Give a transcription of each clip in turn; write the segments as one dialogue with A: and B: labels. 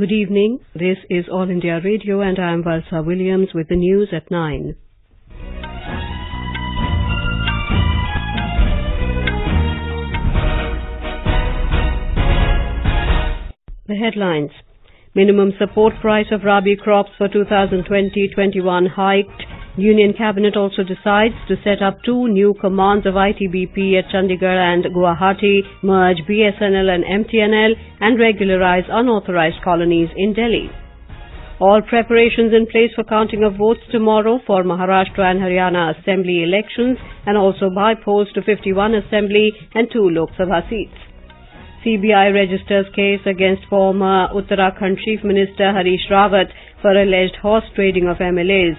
A: Good evening. This is All India Radio and I am Valsa Williams with the news at 9. The headlines. Minimum support price of Rabi crops for 2020-21 hiked. Union Cabinet also decides to set up 2 new commands of ITBP at Chandigarh and Guwahati, merge BSNL and MTNL, and regularise unauthorised colonies in Delhi. All preparations in place for counting of votes tomorrow for Maharashtra and Haryana Assembly elections and also by polls to 51 Assembly and 2 Lok Sabha seats. CBI registers case against former Uttarakhand Chief Minister Harish Rawat for alleged horse trading of MLAs.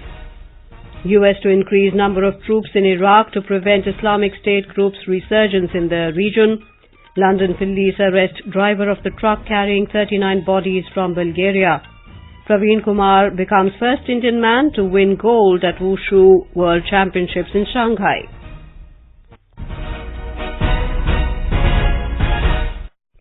A: US to increase number of troops in Iraq to prevent Islamic State group's resurgence in the region. London police arrest driver of the truck carrying 39 bodies from Bulgaria. Praveen Kumar becomes first Indian man to win gold at Wushu World Championships in Shanghai.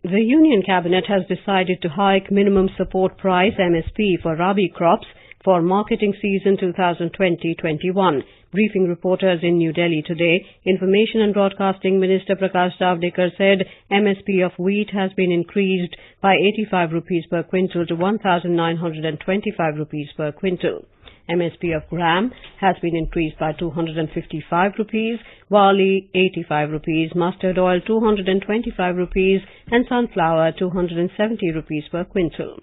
A: The Union Cabinet has decided to hike minimum support price MSP for Rabi crops for marketing season 2020-21. Briefing reporters in New Delhi today, Information and Broadcasting Minister Prakash Javadekar said MSP of wheat has been increased by 85 rupees per quintal to 1,925 rupees per quintal. MSP of gram has been increased by 255 rupees, barley 85 rupees, mustard oil 225 rupees and sunflower 270 rupees per quintal.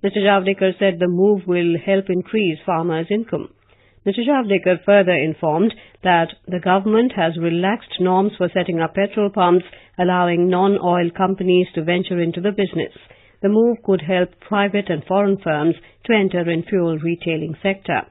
A: Mr. Javadekar said the move will help increase farmers' income. Mr. Javadekar further informed that the government has relaxed norms for setting up petrol pumps, allowing non-oil companies to venture into the business. The move could help private and foreign firms to enter in fuel retailing sector.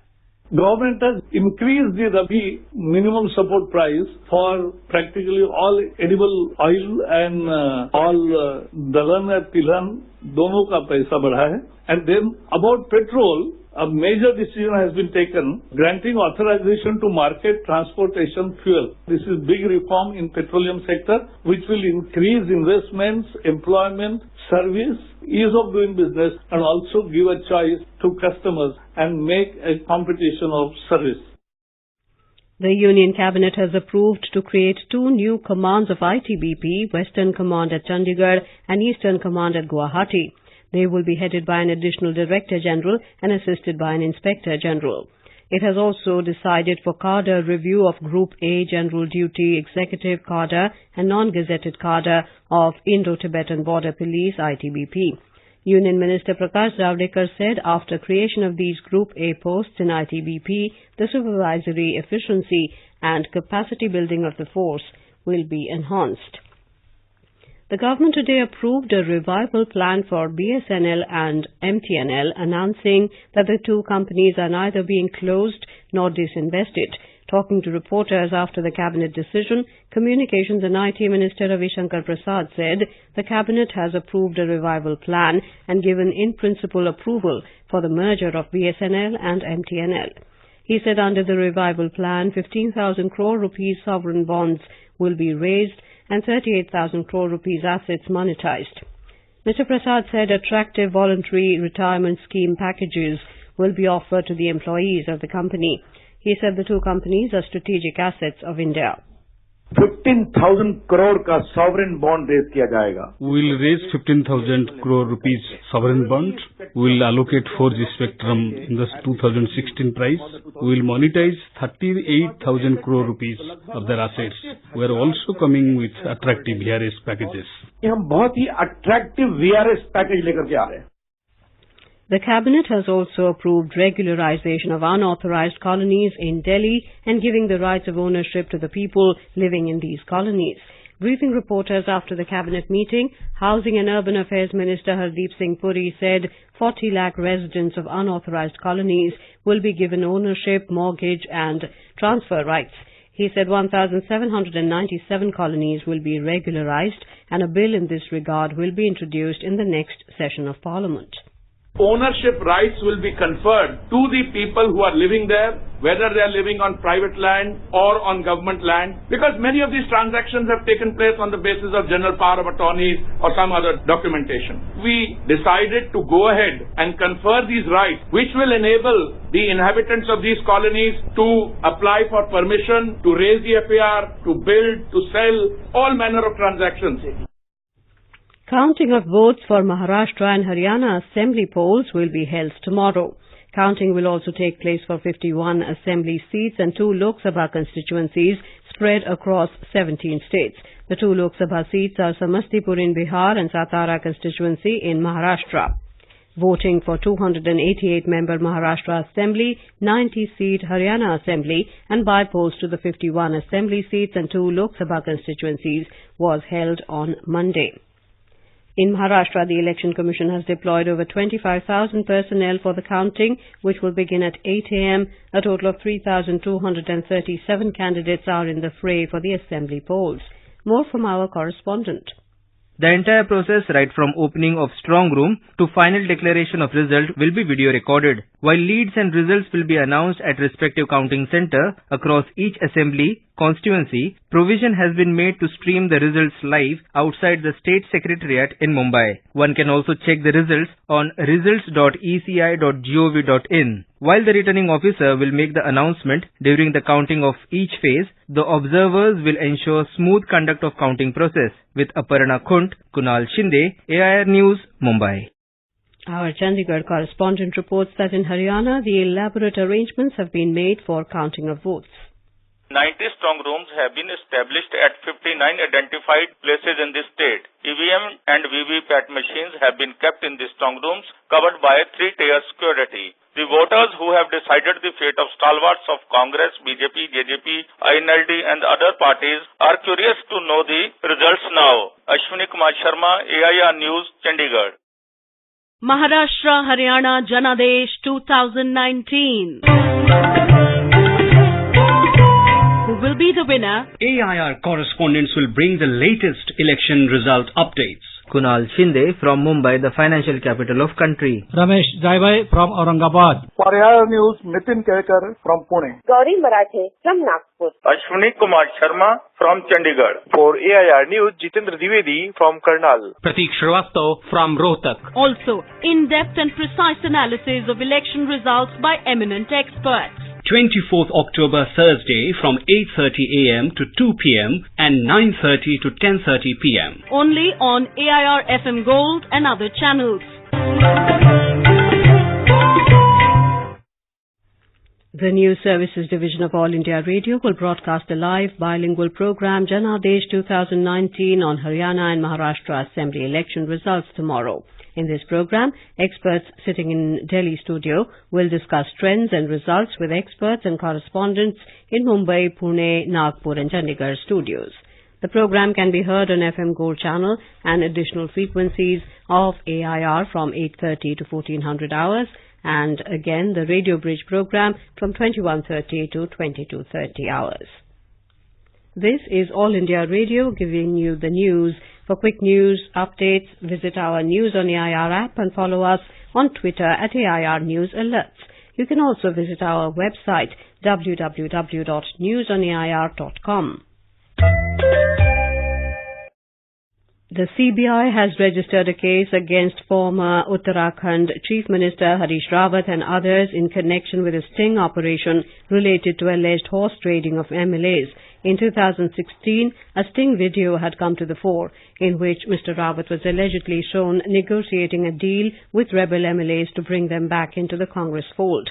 B: Government has increased the Rabi minimum support price for practically all edible oil and all dalan and tilan, दोनों का पैसा बढ़ा है. And then about petrol, a major decision has been taken granting authorization to market transportation fuel. This is big reform in petroleum sector which will increase investments, employment, service, ease of doing business and also give a choice to customers and make a competition of service.
A: The Union Cabinet has approved to create 2 new commands of ITBP, Western Command at Chandigarh and Eastern Command at Guwahati. They will be headed by an additional Director General and assisted by an Inspector General. It has also decided for cadre review of Group A General Duty Executive Cadre and Non-Gazetted Cadre of Indo-Tibetan Border Police ITBP. Union Minister Prakash Javadekar said after creation of these Group A posts in ITBP, the supervisory efficiency and capacity building of the force will be enhanced. The government today approved a revival plan for BSNL and MTNL, announcing that the 2 companies are neither being closed nor disinvested. Talking to reporters after the Cabinet decision, Communications and IT Minister Ravi Shankar Prasad said the Cabinet has approved a revival plan and given in-principle approval for the merger of BSNL and MTNL. He said under the revival plan, 15,000 crore rupees sovereign bonds will be raised and 38,000 crore rupees assets monetized. Mr. Prasad said attractive voluntary retirement scheme packages will be offered to the employees of the company. He said the 2 companies are strategic assets of India.
C: 15,000 crore का sovereign bond raise किया जाएगा.
D: We will raise 15,000 crore rupees sovereign bond. We will allocate 4G spectrum in the 2016 price. We will monetize 38,000 crore rupees of their assets. We are also coming with attractive VRS packages.
C: हम बहुत ही attractive VRS package लेकर के आ रहे हैं.
A: The Cabinet has also approved regularization of unauthorized colonies in Delhi and giving the rights of ownership to the people living in these colonies. Briefing reporters after the Cabinet meeting, Housing and Urban Affairs Minister Hardeep Singh Puri said 40 lakh residents of unauthorized colonies will be given ownership, mortgage and transfer rights. He said 1,797 colonies will be regularized and a bill in this regard will be introduced in the next session of Parliament.
E: Ownership rights will be conferred to the people who are living there, whether they are living on private land or on government land, because many of these transactions have taken place on the basis of general power of attorneys or some other documentation. We decided to go ahead and confer these rights, which will enable the inhabitants of these colonies to apply for permission, to raise the FAR, to build, to sell, all manner of transactions.
A: Counting of votes for Maharashtra and Haryana assembly polls will be held tomorrow. Counting will also take place for 51 assembly seats and 2 Lok Sabha constituencies spread across 17 states. The 2 Lok Sabha seats are Samastipur in Bihar and Satara constituency in Maharashtra. Voting for 288-member Maharashtra Assembly, 90-seat Haryana Assembly and by post to the 51 assembly seats and 2 Lok Sabha constituencies was held on Monday. In Maharashtra, the Election Commission has deployed over 25,000 personnel for the counting, which will begin at 8 a.m. A total of 3,237 candidates are in the fray for the assembly polls. More from our correspondent.
F: The entire process, right from opening of strong room to final declaration of result, will be video recorded. While leads and results will be announced at respective counting center across each assembly constituency, provision has been made to stream the results live outside the State Secretariat in Mumbai. One can also check the results on results.eci.gov.in. While the returning officer will make the announcement during the counting of each phase, the observers will ensure smooth conduct of counting process. With Aparna Khunt, Kunal Shinde, AIR News, Mumbai.
A: Our Chandigarh correspondent reports that in Haryana, the elaborate arrangements have been made for counting of votes.
G: 90 strong rooms have been established at 59 identified places in the state. EVM and VVPAT machines have been kept in the strong rooms, covered by 3-tier security. The voters who have decided the fate of stalwarts of Congress, BJP, JJP, INLD and other parties are curious to know the results now. Ashwini Kumar Sharma, AIR News, Chandigarh.
H: Maharashtra Haryana Janadesh 2019. Who will be the winner?
I: AIR correspondents will bring the latest election result updates.
F: Kunal Shinde from Mumbai, the financial capital of country.
J: Ramesh Jaibai from Aurangabad.
C: For AIR News, Nitin Kelkar from Pune.
K: Gauri Marathe from Nagpur.
G: Ashwini Kumar Sharma from Chandigarh.
L: For AIR News, Jitendra Dwivedi from Karnal.
J: Pratik Shrivastava from Rohtak.
H: Also, in-depth and precise analysis of election results by eminent experts.
I: 24th October Thursday from 8:30 a.m. to 2 p.m. and 9:30 to 10:30 p.m.
H: Only on AIR FM Gold and other channels.
A: The News Services Division of All India Radio will broadcast a live bilingual program Janadesh 2019 on Haryana and Maharashtra Assembly election results tomorrow. In this program, experts sitting in Delhi studio will discuss trends and results with experts and correspondents in Mumbai, Pune, Nagpur and Chandigarh studios. The program can be heard on FM Gold channel and additional frequencies of AIR from 8:30 to 1400 hours and again the Radio Bridge program from 21:30 to 22:30 hours. This is All India Radio giving you the news. For quick news updates, visit our News on AIR app and follow us on Twitter at AIR News Alerts. You can also visit our website www.newsonair.com. The CBI has registered a case against former Uttarakhand Chief Minister Harish Rawat and others in connection with a sting operation related to alleged horse trading of MLAs. In 2016, a sting video had come to the fore in which Mr. Rawat was allegedly shown negotiating a deal with rebel MLAs to bring them back into the Congress fold.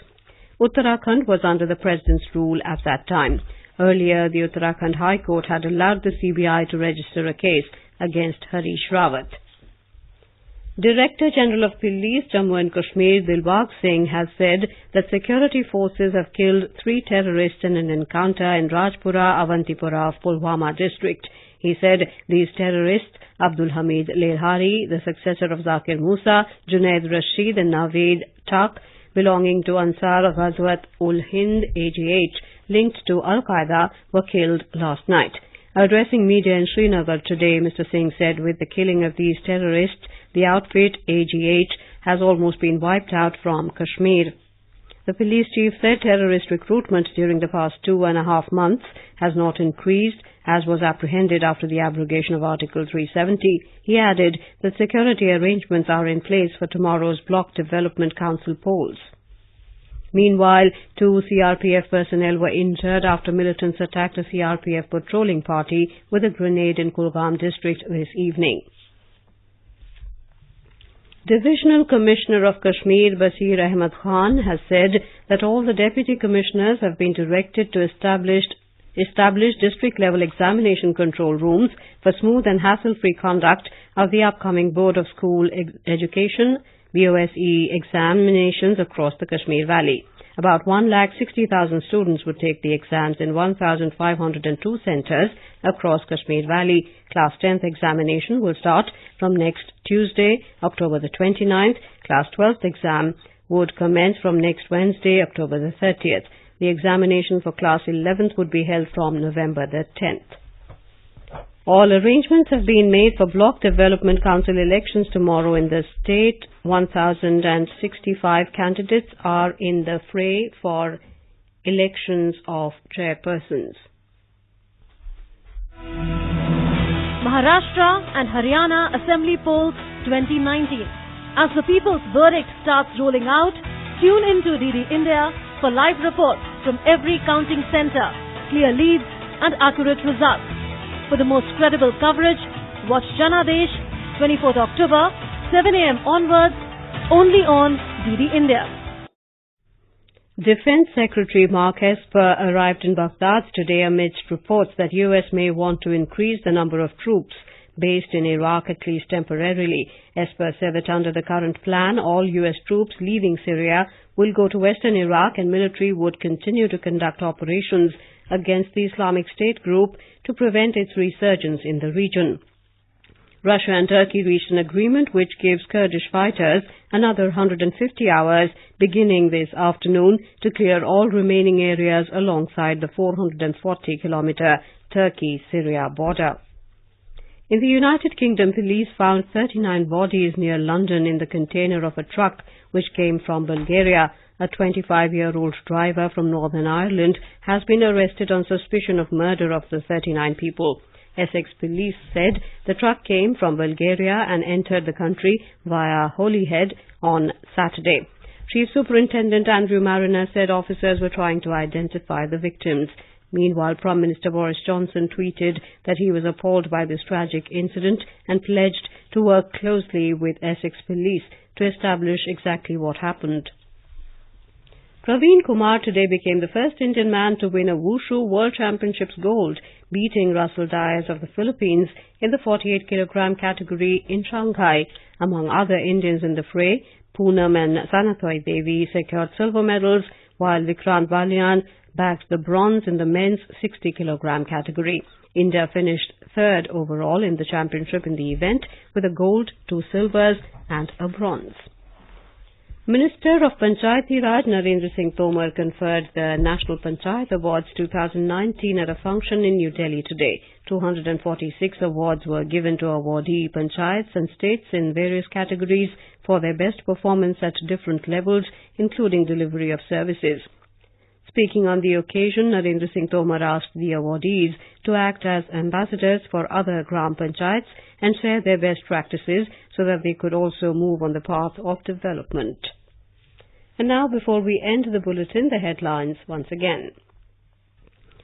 A: Uttarakhand was under the President's rule at that time. Earlier, the Uttarakhand High Court had allowed the CBI to register a case against Harish Rawat. Director General of Police, Jammu and Kashmir, Dilbag Singh, has said that security forces have killed 3 terrorists in an encounter in Rajpura, Avantipura of Pulwama district. He said these terrorists, Abdul Hamid Lerhari, the successor of Zakir Musa, Junaid Rashid and Naveed Tak, belonging to Ansar Ghazwat ul Hind AGH, linked to Al-Qaeda, were killed last night. Addressing media in Srinagar today, Mr. Singh said with the killing of these terrorists, the outfit, AGH, has almost been wiped out from Kashmir. The police chief said terrorist recruitment during the past 2.5 months has not increased, as was apprehended after the abrogation of Article 370. He added that security arrangements are in place for tomorrow's Block Development Council polls. Meanwhile, 2 CRPF personnel were injured after militants attacked a CRPF patrolling party with a grenade in Kulgam district this evening. Divisional Commissioner of Kashmir, Basir Ahmed Khan, has said that all the deputy commissioners have been directed to establish district-level examination control rooms for smooth and hassle-free conduct of the upcoming Board of School Education BOSE examinations across the Kashmir Valley. About 160,000 students would take the exams in 1,502 centres across Kashmir Valley. Class 10th examination will start from next Tuesday, October the 29th. Class 12th exam would commence from next Wednesday, October the 30th. The examination for Class 11th would be held from November the 10th. All arrangements have been made for Block Development Council elections tomorrow in the state. 1,065 candidates are in the fray for elections of chairpersons.
H: Maharashtra and Haryana Assembly polls 2019. As the people's verdict starts rolling out, tune into DD India for live reports from every counting centre, clear leads and accurate results. For the most credible coverage, watch Janadesh, 24th October, 7 a.m. onwards, only on DD India.
A: Defense Secretary Mark Esper arrived in Baghdad today amidst reports that US may want to increase the number of troops based in Iraq, at least temporarily. Esper said that under the current plan, all US troops leaving Syria will go to western Iraq and military would continue to conduct operations against the Islamic State group to prevent its resurgence in the region. Russia and Turkey reached an agreement which gives Kurdish fighters another 150 hours beginning this afternoon to clear all remaining areas alongside the 440-kilometer Turkey-Syria border. In the United Kingdom, police found 39 bodies near London in the container of a truck which came from Bulgaria. A 25-year-old driver from Northern Ireland has been arrested on suspicion of murder of the 39 people. Essex police said the truck came from Bulgaria and entered the country via Holyhead on Saturday. Chief Superintendent Andrew Mariner said officers were trying to identify the victims. Meanwhile, Prime Minister Boris Johnson tweeted that he was appalled by this tragic incident and pledged to work closely with Essex police to establish exactly what happened. Praveen Kumar today became the first Indian man to win a Wushu World Championships gold, beating Russell Dias of the Philippines in the 48-kilogram category in Shanghai. Among other Indians in the fray, Poonam and Sanatoy Devi secured silver medals, while Vikrant Balian bagged the bronze in the men's 60-kilogram category. India finished third overall in the championship in the event with a gold, 2 silvers and a bronze. Minister of Panchayati Raj Narendra Singh Tomar conferred the National Panchayat Awards 2019 at a function in New Delhi today. 246 awards were given to awardee panchayats and states in various categories for their best performance at different levels, including delivery of services. Speaking on the occasion, Narendra Singh Tomar asked the awardees to act as ambassadors for other Gram Panchayats and share their best practices so that they could also move on the path of development. And now, before we end the bulletin, the headlines once again.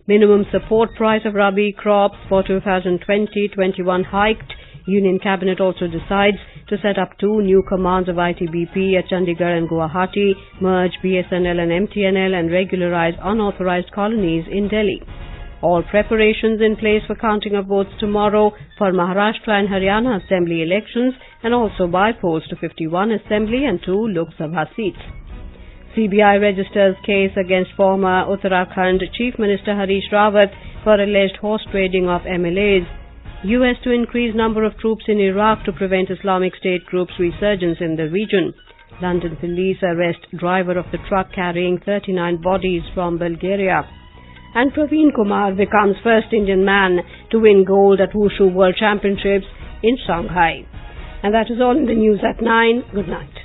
A: Minimum support price of Rabi crops for 2020-21 hiked. Union Cabinet also decides to set up 2 new commands of ITBP at Chandigarh and Guwahati, merge BSNL and MTNL and regularize unauthorized colonies in Delhi. All preparations in place for counting of votes tomorrow for Maharashtra and Haryana Assembly elections and also by post to 51 Assembly and 2 Lok Sabha seats. CBI registers case against former Uttarakhand Chief Minister Harish Rawat for alleged horse trading of MLAs. US to increase number of troops in Iraq to prevent Islamic State group's resurgence in the region. London police arrest driver of the truck carrying 39 bodies from Bulgaria. And Praveen Kumar becomes first Indian man to win gold at Wushu World Championships in Shanghai. And that is all in the news at 9. Good night.